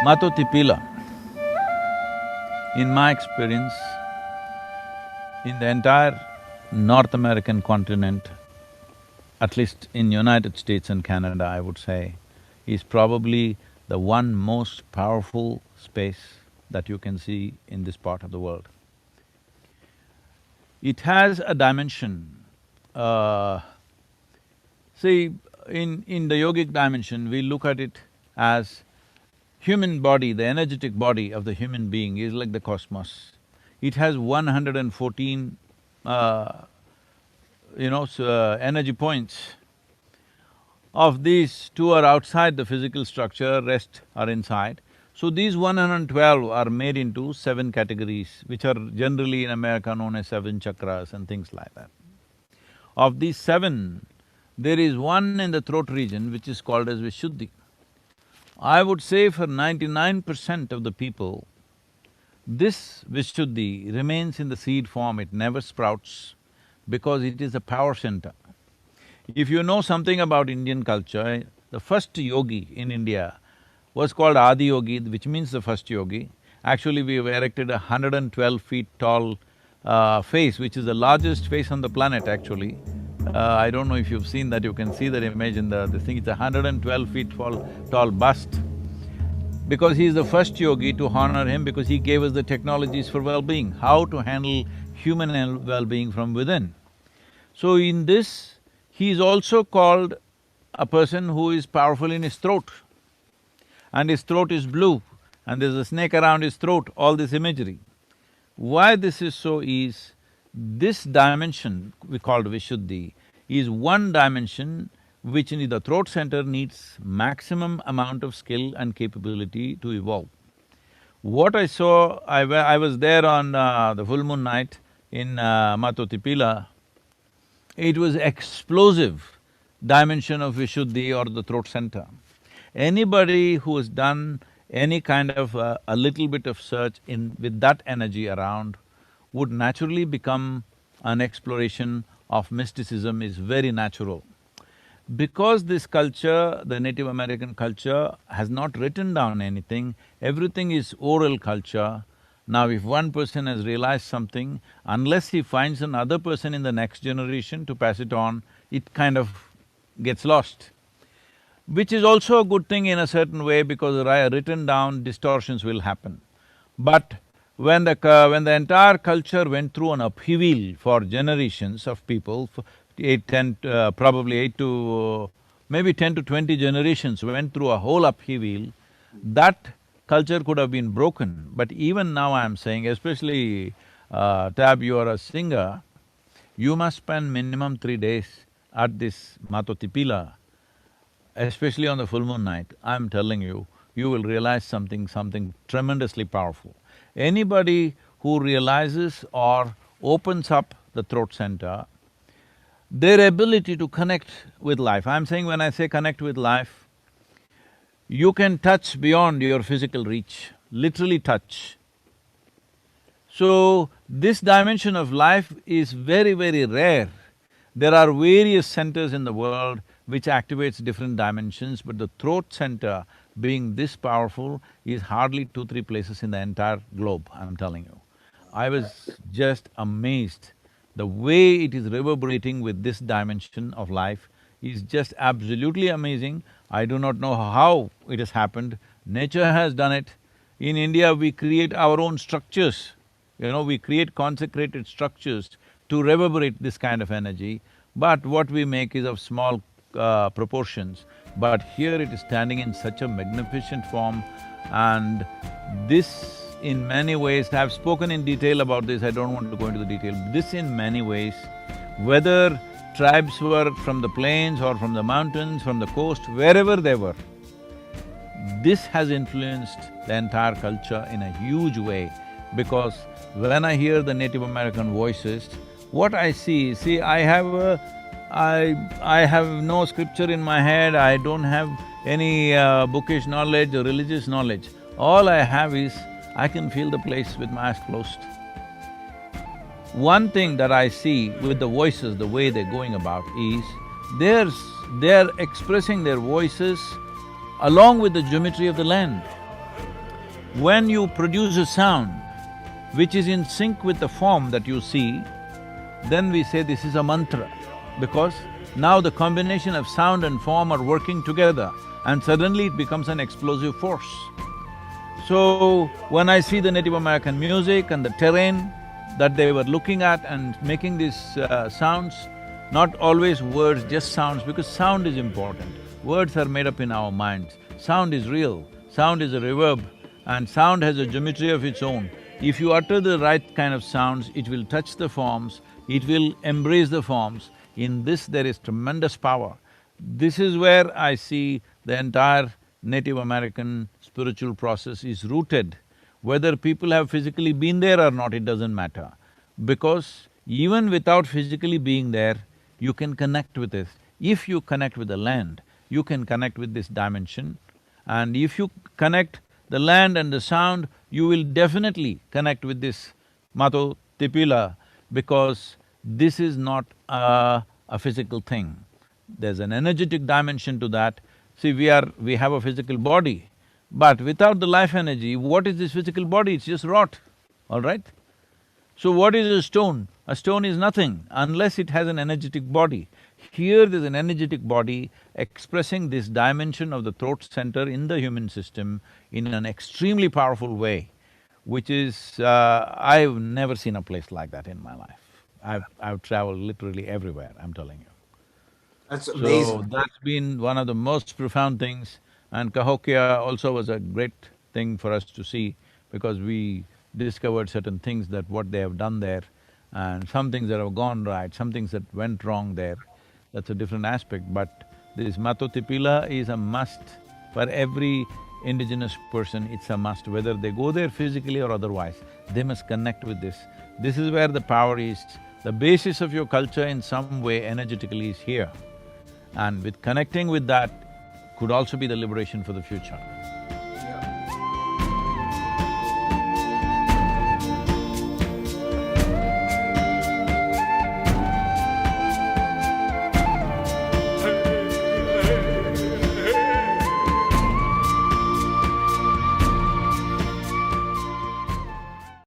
Matotipila, in my experience, in the entire North American continent, at least in United States and Canada, I would say, is probably the one most powerful space that you can see in this part of the world. It has a dimension. See, in the yogic dimension, we look at it as human body, the energetic body of the human being is like the cosmos. It has 114, energy points. Of these, two are outside the physical structure, rest are inside. So these 112 are made into 7 categories, which are generally in America known as 7 chakras and things like that. Of these 7, there is one in the throat region which is called as Vishuddhi. I would say for 99% of the people, this Vishuddhi remains in the seed form, it never sprouts because it is a power center. If you know something about Indian culture, the first yogi in India was called Adiyogi, which means the first yogi. Actually, we have erected a 112 feet tall face, which is the largest face on the planet actually. I don't know if you've seen that, you can see that image in the thing, it's a 112 feet tall bust. Because he is the first yogi, to honor him, because he gave us the technologies for well-being, how to handle human well-being from within. So in this, he is also called a person who is powerful in his throat. And his throat is blue, and there's a snake around his throat, all this imagery. Why this is so is, this dimension we called Vishuddhi is one dimension which in the throat center needs maximum amount of skill and capability to evolve. What I saw, I was there on the full moon night in Matotipila. It was explosive dimension of Vishuddhi or the throat center. Anybody who has done any kind of a little bit of search with that energy around would naturally become an exploration of mysticism is very natural. Because this culture, the Native American culture, has not written down anything, everything is oral culture. Now if one person has realized something, unless he finds another person in the next generation to pass it on, it kind of gets lost. Which is also a good thing in a certain way, because written down distortions will happen. But when the entire culture went through an upheaval for generations of people, probably 8 to… maybe 10 to 20 generations went through a whole upheaval, that culture could have been broken. But even now I'm saying, especially Tab, you are a singer, you must spend minimum 3 days at this Matotipila, especially on the full moon night. I'm telling you, you will realize something tremendously powerful. Anybody who realizes or opens up the throat center, their ability to connect with life, I'm saying when I say connect with life, you can touch beyond your physical reach, literally touch. So, this dimension of life is very, very rare. There are various centers in the world which activates different dimensions, but the throat center being this powerful is hardly 2-3 places in the entire globe, I'm telling you. I was just amazed. The way it is reverberating with this dimension of life is just absolutely amazing. I do not know how it has happened. Nature has done it. In India, we create our own structures. We create consecrated structures to reverberate this kind of energy, but what we make is of small proportions. But here it is standing in such a magnificent form, and this in many ways, I've spoken in detail about this, I don't want to go into the detail. This in many ways, whether tribes were from the plains or from the mountains, from the coast, wherever they were, this has influenced the entire culture in a huge way, because when I hear the Native American voices, what I see, I have no scripture in my head, I don't have any bookish knowledge or religious knowledge. All I have is, I can feel the place with my eyes closed. One thing that I see with the voices, the way they're going about is, they're expressing their voices along with the geometry of the land. When you produce a sound which is in sync with the form that you see, then we say this is a mantra, because now the combination of sound and form are working together and suddenly it becomes an explosive force. So, when I see the Native American music and the terrain that they were looking at and making these sounds, not always words, just sounds, because sound is important. Words are made up in our minds. Sound is real, sound is a reverb, and sound has a geometry of its own. If you utter the right kind of sounds, it will touch the forms, it will embrace the forms. In this there is tremendous power. This is where I see the entire Native American spiritual process is rooted. Whether people have physically been there or not, it doesn't matter. Because even without physically being there, you can connect with it. If you connect with the land, you can connect with this dimension. And if you connect the land and the sound, you will definitely connect with this Mato Tipila, because this is not a physical thing. There's an energetic dimension to that. See, we have a physical body, but without the life energy, what is this physical body? It's just rot, all right? So what is a stone? A stone is nothing unless it has an energetic body. Here there's an energetic body expressing this dimension of the throat center in the human system in an extremely powerful way, which is… I've never seen a place like that in my life. I've traveled literally everywhere, I'm telling you. That's So, amazing. that's been one of the most profound things, and Cahokia also was a great thing for us to see, because we discovered certain things that what they have done there, and some things that have gone right, some things that went wrong there. That's a different aspect, but this Matotipila is a must for every indigenous person. It's a must, whether they go there physically or otherwise, they must connect with this. This is where the power is. The basis of your culture in some way energetically is here. And with connecting with that could also be the liberation for the future.